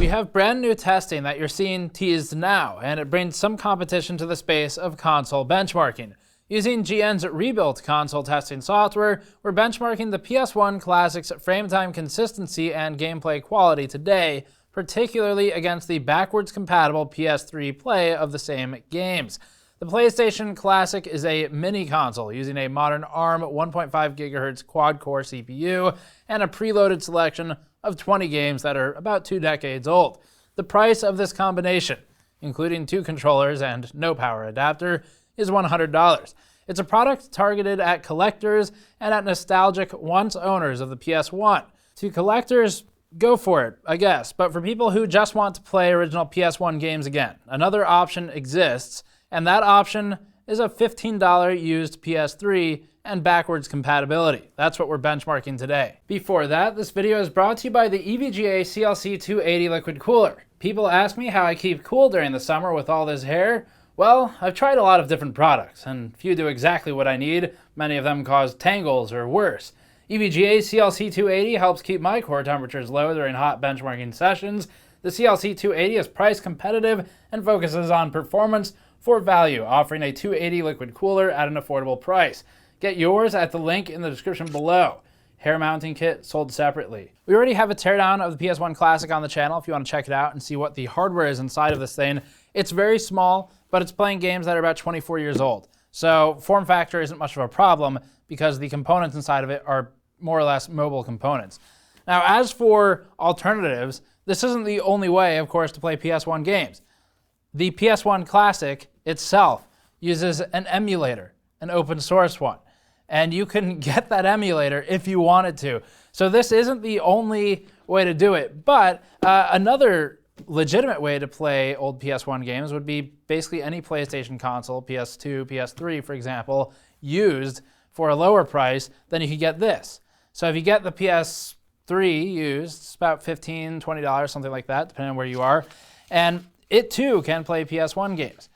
We have brand new testing that you're seeing teased now, and it brings some competition to the space of console benchmarking. Using GN's rebuilt console testing software, we're benchmarking the PS1 Classic's frame time consistency and gameplay quality today, particularly against the backwards compatible PS3 play of the same games. The PlayStation Classic is a mini console using a modern ARM 1.5 GHz quad-core CPU and a preloaded selection of 20 games that are about 2 decades old. The price of this combination, including 2 controllers and no power adapter, is $100. It's a product targeted at collectors and at nostalgic once owners of the PS1. To collectors, go for it, I guess, but for people who just want to play original PS1 games again, another option exists, and that option is a $15 used PS3 and backwards compatibility. That's what we're benchmarking today. Before that, this video is brought to you by the EVGA CLC 280 liquid cooler. People ask me how I keep cool during the summer with all this hair. Well, I've tried a lot of different products, and few do exactly what I need. Many of them cause tangles or worse. EVGA CLC 280 helps keep my core temperatures low during hot benchmarking sessions. The CLC 280 is price competitive and focuses on performance for value, offering a 280 liquid cooler at an affordable price. Get yours at the link in the description below. Hair mounting kit sold separately. We already have a teardown of the PS1 Classic on the channel if you want to check it out and see what the hardware is inside of this thing. It's very small, but it's playing games that are about 24 years old. So form factor isn't much of a problem because the components inside of it are more or less mobile components. Now, as for alternatives, this isn't the only way, of course, to play PS1 games. The PS1 Classic itself uses an emulator, an open source one. And you can get that emulator if you wanted to. So this isn't the only way to do it, but another legitimate way to play old PS1 games would be basically any PlayStation console, PS2, PS3, for example, used for a lower price than you could get this. So if you get the PS3 used, it's about $15, $20, something like that, depending on where you are. And it too can play PS1 games.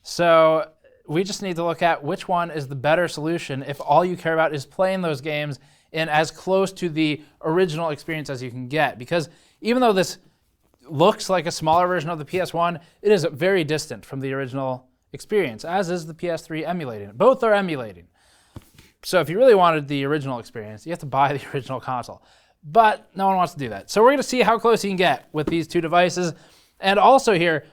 So we just need to look at which one is the better solution if all you care about is playing those games in as close to the original experience as you can get. Because even though this looks like a smaller version of the PS1, it is very distant from the original experience, as is the PS3 emulating. Both are emulating. So if you really wanted the original experience, you have to buy the original console. But no one wants to do that. So we're going to see how close you can get with these two devices. And also here,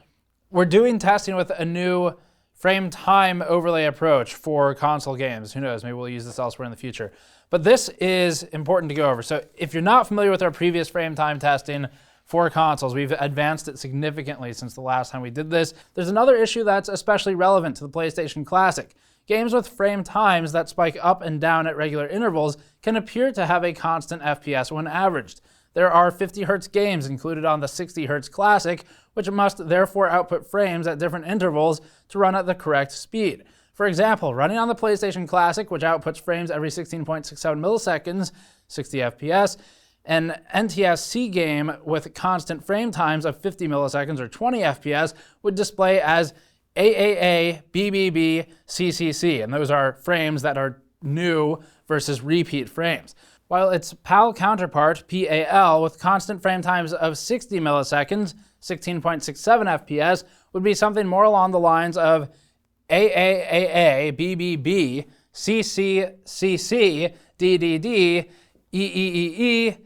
we're doing testing with a new frame time overlay approach for console games. Who knows, maybe we'll use this elsewhere in the future. But this is important to go over. So if you're not familiar with our previous frame time testing for consoles, we've advanced it significantly since the last time we did this. There's another issue that's especially relevant to the PlayStation Classic. Games with frame times that spike up and down at regular intervals can appear to have a constant FPS when averaged. There are 50 Hz games included on the 60 Hz Classic, which must therefore output frames at different intervals to run at the correct speed. For example, running on the PlayStation Classic, which outputs frames every 16.67 milliseconds, 60 FPS, an NTSC game with constant frame times of 50 milliseconds or 20 FPS would display as AAA, BBB, CCC, and those are frames that are new versus repeat frames. While its PAL counterpart, PAL, with constant frame times of 60 milliseconds, 16.67 FPS, would be something more along the lines of AAAA, BBB, CCCC, DDD, EEEE,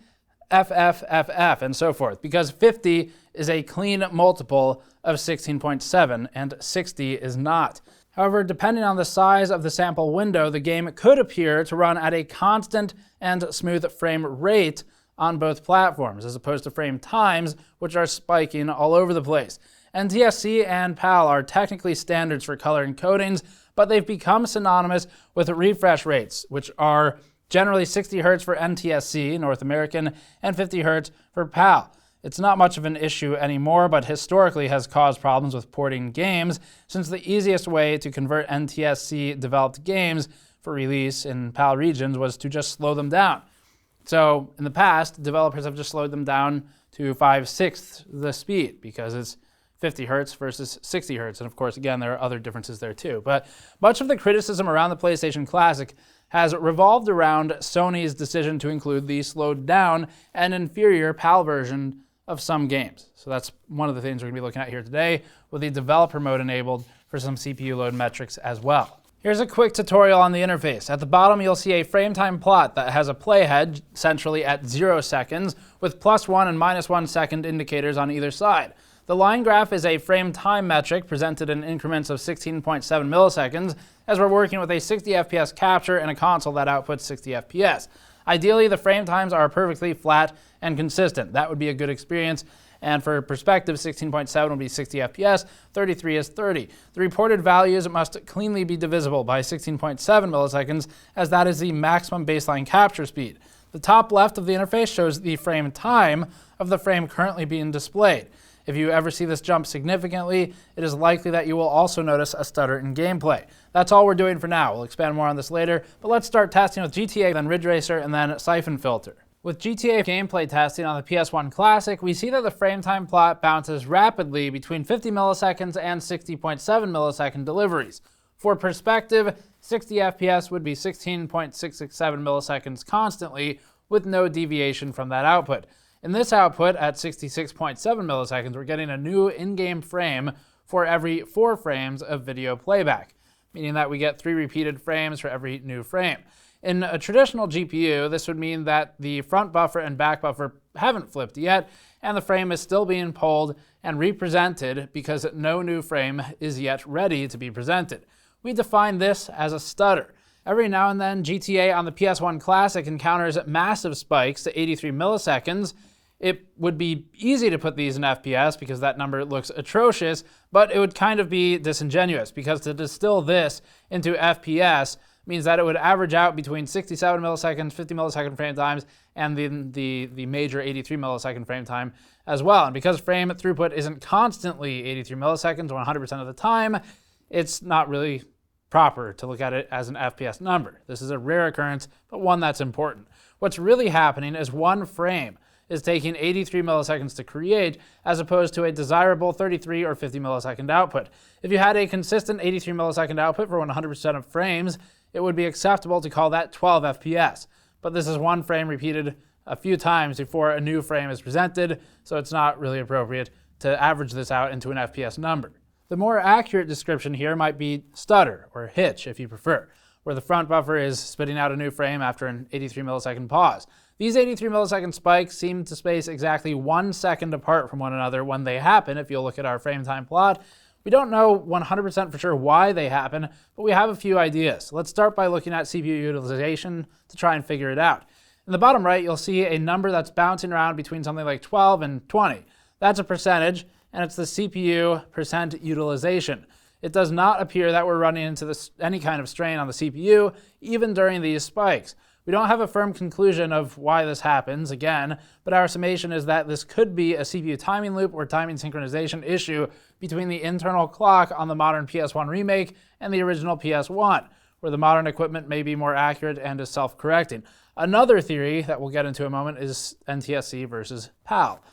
FFFF, and so forth, because 50 is a clean multiple of 16.7 and 60 is not. However, depending on the size of the sample window, the game could appear to run at a constant and smooth frame rate on both platforms, as opposed to frame times, which are spiking all over the place. NTSC and PAL are technically standards for color encodings, but they've become synonymous with refresh rates, which are generally 60 Hz for NTSC, North American, and 50 Hz for PAL. It's not much of an issue anymore, but historically has caused problems with porting games, since the easiest way to convert NTSC-developed games for release in PAL regions was to just slow them down. So in the past, developers have just slowed them down to 5/6 the speed, because it's 50 Hz versus 60 Hz. And of course, again, there are other differences there too. But much of the criticism around the PlayStation Classic has revolved around Sony's decision to include the slowed down and inferior PAL version of some games. So that's one of the things we're going to be looking at here today, with the developer mode enabled for some CPU load metrics as well. Here's a quick tutorial on the interface. At the bottom, you'll see a frame time plot that has a playhead centrally at 0 seconds with +1 and -1 second indicators on either side. The line graph is a frame time metric presented in increments of 16.7 milliseconds, as we're working with a 60 FPS capture and a console that outputs 60 FPS. Ideally, the frame times are perfectly flat and consistent. That would be a good experience. And for perspective, 16.7 will be 60 FPS, 33 is 30. The reported values must cleanly be divisible by 16.7 milliseconds, as that is the maximum baseline capture speed. The top left of the interface shows the frame time of the frame currently being displayed. If you ever see this jump significantly, it is likely that you will also notice a stutter in gameplay. That's all we're doing for now. We'll expand more on this later, but let's start testing with GTA, then Ridge Racer, and then Syphon Filter. With GTA gameplay testing on the PS1 Classic, we see that the frame time plot bounces rapidly between 50 milliseconds and 60.7 millisecond deliveries. For perspective, 60 FPS would be 16.667 milliseconds constantly, with no deviation from that output. In this output, at 66.7 milliseconds, we're getting a new in-game frame for every 4 frames of video playback, meaning that we get 3 repeated frames for every new frame. In a traditional GPU, this would mean that the front buffer and back buffer haven't flipped yet, and the frame is still being pulled and represented because no new frame is yet ready to be presented. We define this as a stutter. Every now and then, GTA on the PS1 Classic encounters massive spikes to 83 milliseconds. It would be easy to put these in FPS because that number looks atrocious, but it would kind of be disingenuous because to distill this into FPS means that it would average out between 67 milliseconds, 50 millisecond frame times, and the major 83 millisecond frame time as well. And because frame throughput isn't constantly 83 milliseconds 100% of the time, it's not really proper to look at it as an FPS number. This is a rare occurrence, but one that's important. What's really happening is one frame is taking 83 milliseconds to create, as opposed to a desirable 33 or 50 millisecond output. If you had a consistent 83 millisecond output for 100% of frames, it would be acceptable to call that 12 FPS. But this is one frame repeated a few times before a new frame is presented, so it's not really appropriate to average this out into an FPS number. The more accurate description here might be stutter, or hitch if you prefer, where the front buffer is spitting out a new frame after an 83 millisecond pause. These 83 millisecond spikes seem to space exactly 1 second apart from one another when they happen, if you'll look at our frame time plot. We don't know 100% for sure why they happen, but we have a few ideas. Let's start by looking at CPU utilization to try and figure it out. In the bottom right, you'll see a number that's bouncing around between something like 12 and 20. That's a percentage, and it's the CPU percent utilization. It does not appear that we're running into any kind of strain on the CPU, even during these spikes. We don't have a firm conclusion of why this happens, again, but our summation is that this could be a CPU timing loop or timing synchronization issue between the internal clock on the modern PS1 remake and the original PS1, where the modern equipment may be more accurate and is self-correcting. Another theory that we'll get into in a moment is NTSC versus PAL.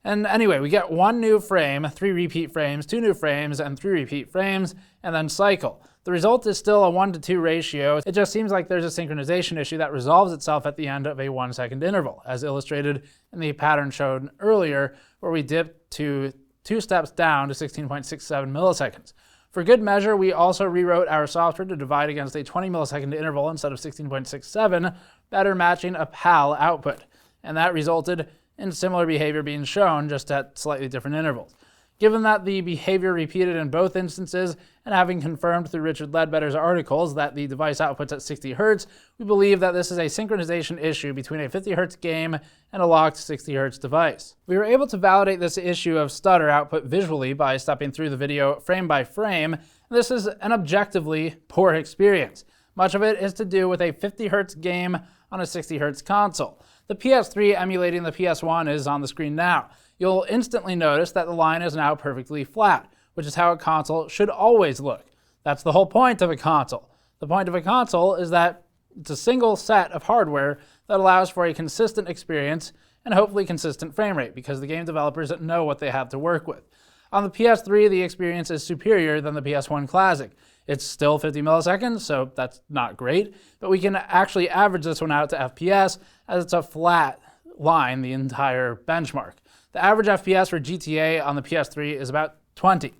And anyway, we get 1 new frame, 3 repeat frames, 2 new frames, and 3 repeat frames, and then cycle. The result is still a 1:2 ratio. It just seems like there's a synchronization issue that resolves itself at the end of a 1 second interval, as illustrated in the pattern shown earlier, where we dip to 2 steps down to 16.67 milliseconds. For good measure, we also rewrote our software to divide against a 20 millisecond interval instead of 16.67, better matching a PAL output. And that resulted in similar behavior being shown, just at slightly different intervals. Given that the behavior repeated in both instances, and having confirmed through Richard Ledbetter's articles that the device outputs at 60 Hz, we believe that this is a synchronization issue between a 50 Hz game and a locked 60 Hz device. We were able to validate this issue of stutter output visually by stepping through the video frame by frame. This is an objectively poor experience. Much of it is to do with a 50 Hz game on a 60 Hz console. The PS3 emulating the PS1 is on the screen now. You'll instantly notice that the line is now perfectly flat, which is how a console should always look. That's the whole point of a console. The point of a console is that it's a single set of hardware that allows for a consistent experience and hopefully consistent frame rate, because the game developers know what they have to work with. On the PS3, the experience is superior than the PS1 Classic. It's still 50 milliseconds, so that's not great, but we can actually average this one out to FPS, as it's a flat line the entire benchmark. The average FPS for GTA on the PS3 is about 20,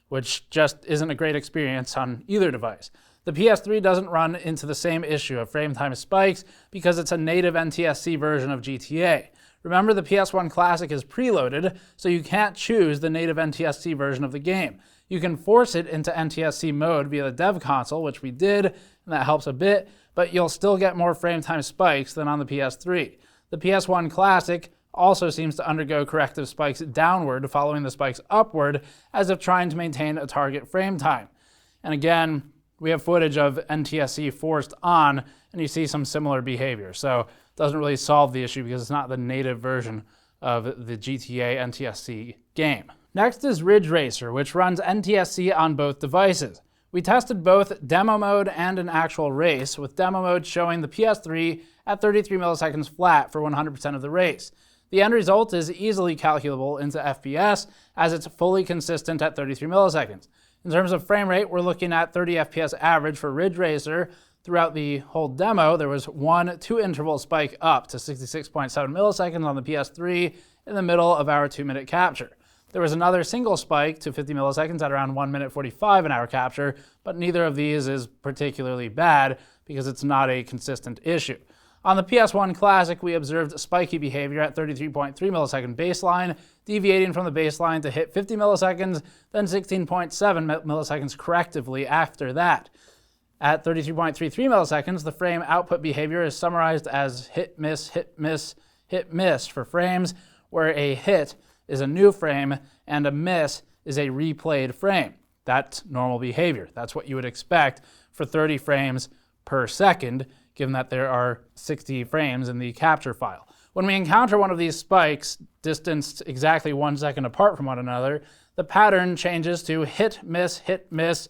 which just isn't a great experience on either device. The PS3 doesn't run into the same issue of frame time spikes because it's a native NTSC version of GTA. Remember, the PS1 Classic is preloaded, so you can't choose the native NTSC version of the game. You can force it into NTSC mode via the dev console, which we did, and that helps a bit, but you'll still get more frame time spikes than on the PS3. The PS1 Classic also seems to undergo corrective spikes downward following the spikes upward, as if trying to maintain a target frame time. And again, we have footage of NTSC forced on, and you see some similar behavior. So it doesn't really solve the issue because it's not the native version of the GTA NTSC game. Next is Ridge Racer, which runs NTSC on both devices. We tested both demo mode and an actual race, with demo mode showing the PS3 at 33 milliseconds flat for 100% of the race. The end result is easily calculable into FPS, as it's fully consistent at 33 milliseconds. In terms of frame rate, we're looking at 30 FPS average for Ridge Racer. Throughout the whole demo, there was one 2-interval spike up to 66.7 milliseconds on the PS3 in the middle of our 2-minute capture. There was another single spike to 50 milliseconds at around 1 minute 45 in our capture, but neither of these is particularly bad because it's not a consistent issue. On the PS1 Classic, we observed spiky behavior at 33.3 millisecond baseline, deviating from the baseline to hit 50 milliseconds, then 16.7 milliseconds correctively after that. At 33.33 milliseconds, the frame output behavior is summarized as hit, miss, hit, miss, hit, miss for frames, where a hit is a new frame and a miss is a replayed frame. That's normal behavior. That's what you would expect for 30 frames per second, given that there are 60 frames in the capture file. When we encounter one of these spikes, distanced exactly 1 second apart from one another, the pattern changes to hit, miss, miss,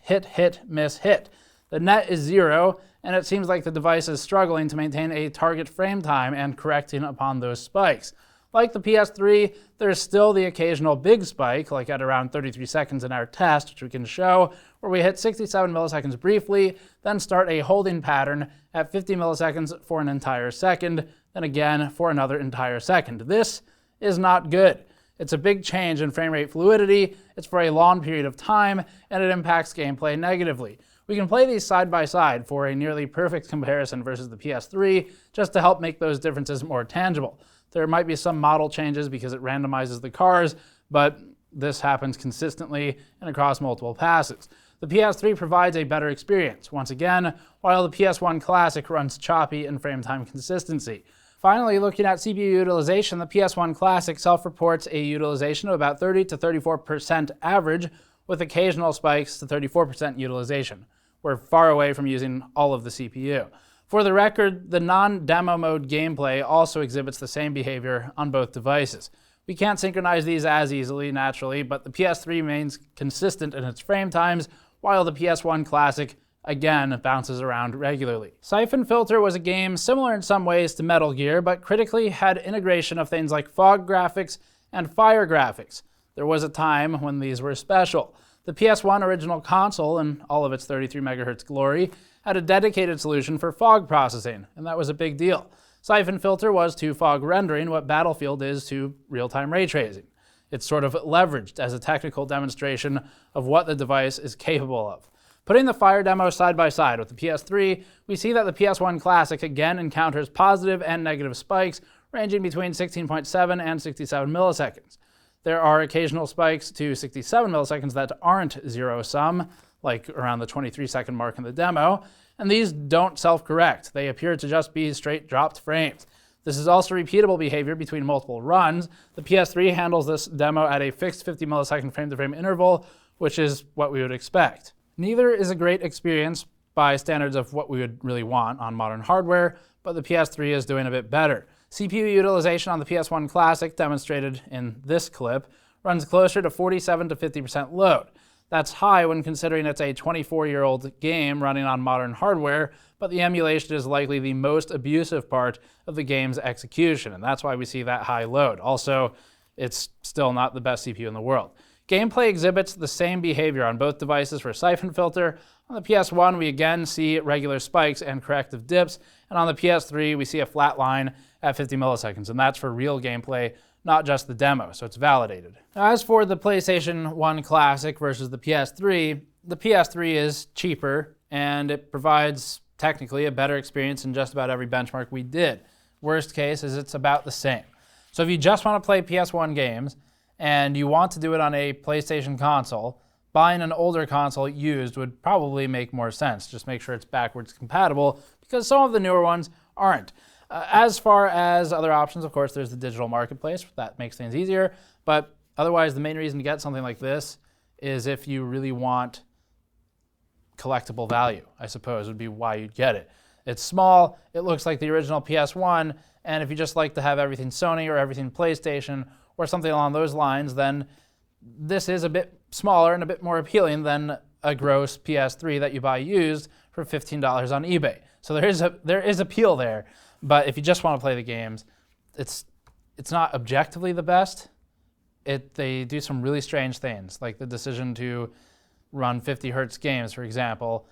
hit, miss, hit. The net is 0, and it seems like the device is struggling to maintain a target frame time and correcting upon those spikes. Like the PS3, there's still the occasional big spike, like at around 33 seconds in our test, which we can show, where we hit 67 milliseconds briefly, then start a holding pattern at 50 milliseconds for an entire second, then again for another entire second. This is not good. It's a big change in frame rate fluidity, it's for a long period of time, and it impacts gameplay negatively. We can play these side by side for a nearly perfect comparison versus the PS3, just to help make those differences more tangible. There might be some model changes because it randomizes the cars, but this happens consistently and across multiple passes. The PS3 provides a better experience, once again, while the PS1 Classic runs choppy in frame time consistency. Finally, looking at CPU utilization, the PS1 Classic self-reports a utilization of about 30 to 34% average, with occasional spikes to 34% utilization. We're far away from using all of the CPU. For the record, the non-demo mode gameplay also exhibits the same behavior on both devices. We can't synchronize these as easily, naturally, but the PS3 remains consistent in its frame times, while the PS1 Classic, again, bounces around regularly. Syphon Filter was a game similar in some ways to Metal Gear, but critically had integration of things like fog graphics and fire graphics. There was a time when these were special. The PS1 original console, in all of its 33 MHz glory, had a dedicated solution for fog processing, and that was a big deal. Syphon Filter was to fog rendering what Battlefield is to real-time ray tracing. It's sort of leveraged as a technical demonstration of what the device is capable of. Putting the Fire demo side by side with the PS3, we see that the PS1 Classic again encounters positive and negative spikes ranging between 16.7 and 67 milliseconds. There are occasional spikes to 67 milliseconds that aren't zero-sum, like around the 23-second mark in the demo, and these don't self-correct. They appear to just be straight dropped frames. This is also repeatable behavior between multiple runs. The PS3 handles this demo at a fixed 50 millisecond frame-to-frame interval, which is what we would expect. Neither is a great experience by standards of what we would really want on modern hardware, but the PS3 is doing a bit better. CPU utilization on the PS1 Classic, demonstrated in this clip, runs closer to 47 to 50% load. That's high when considering it's a 24-year-old game running on modern hardware, but the emulation is likely the most abusive part of the game's execution, and that's why we see that high load. Also, it's still not the best CPU in the world. Gameplay exhibits the same behavior on both devices for Syphon Filter. On the PS1, we again see regular spikes and corrective dips, and on the PS3, we see a flat line at 50 milliseconds, and that's for real gameplay, not just the demo, so it's validated. Now, as for the PlayStation 1 Classic versus the PS3 is cheaper, and it provides technically a better experience in just about every benchmark we did. Worst case is it's about the same. So if you just want to play PS1 games, and you want to do it on a PlayStation console, buying an older console used would probably make more sense. Just make sure it's backwards compatible, because some of the newer ones aren't. As far as other options, of course, there's the digital marketplace. That makes things easier. But otherwise, the main reason to get something like this is if you really want collectible value, I suppose, would be why you'd get it. It's small, it looks like the original PS1, and if you just like to have everything Sony or everything PlayStation or something along those lines, then this is a bit smaller and a bit more appealing than a gross PS3 that you buy used for $15 on eBay. So there is appeal there. But if you just want to play the games, it's not objectively the best. They do some really strange things, like the decision to run 50 hertz games, for example,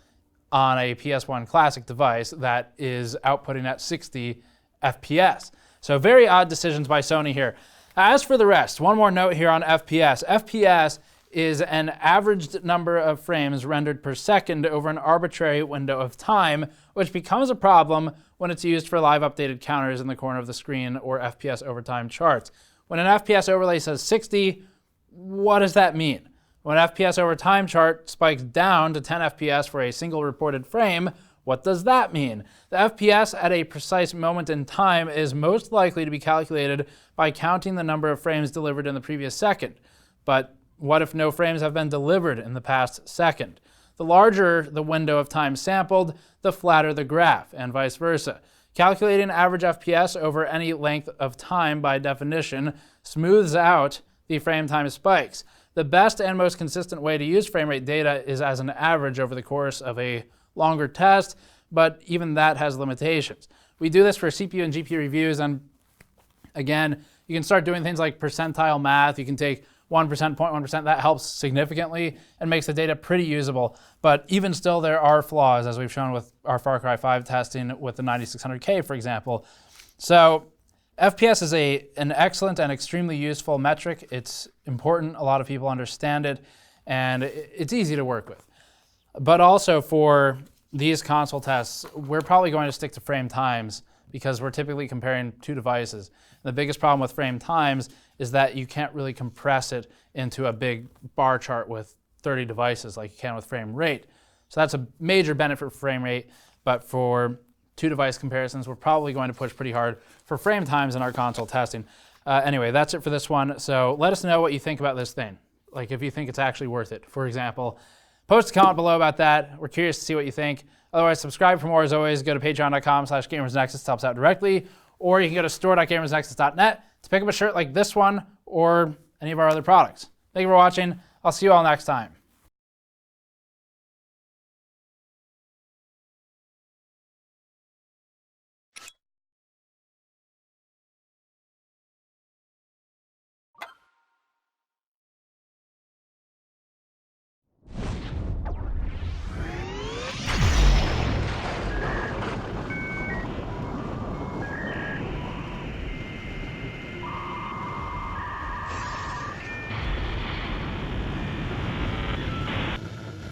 on a PS1 Classic device that is outputting at 60 FPS. So very odd decisions by Sony here. As for the rest, one more note here on FPS. FPS is an averaged number of frames rendered per second over an arbitrary window of time, which becomes a problem when it's used for live updated counters in the corner of the screen or FPS over time charts. When an FPS overlay says 60, what does that mean? When an FPS over time chart spikes down to 10 FPS for a single reported frame, what does that mean? The FPS at a precise moment in time is most likely to be calculated by counting the number of frames delivered in the previous second. But what if no frames have been delivered in the past second? The larger the window of time sampled, the flatter the graph, and vice versa. Calculating average FPS over any length of time, by definition, smooths out the frame time spikes. The best and most consistent way to use frame rate data is as an average over the course of a longer test, but even that has limitations. We do this for CPU and GPU reviews, and again, you can start doing things like percentile math. You can take 1%, 0.1%, that helps significantly and makes the data pretty usable. But even still, there are flaws, as we've shown with our Far Cry 5 testing with the 9600K, for example. So FPS is an excellent and extremely useful metric. It's important, a lot of people understand it, and it's easy to work with. But also for these console tests, we're probably going to stick to frame times because we're typically comparing two devices. The biggest problem with frame times is that you can't really compress it into a big bar chart with 30 devices like you can with frame rate. So that's a major benefit for frame rate, but for two device comparisons, we're probably going to push pretty hard for frame times in our console testing. Anyway, that's it for this one. So let us know what you think about this thing. Like if you think it's actually worth it, for example. Post a comment below about that. We're curious to see what you think. Otherwise, subscribe for more. As always, go to patreon.com/gamersnexus to help us out directly, or you can go to store.gamersnexus.net to pick up a shirt like this one or any of our other products. Thank you for watching. I'll see you all next time.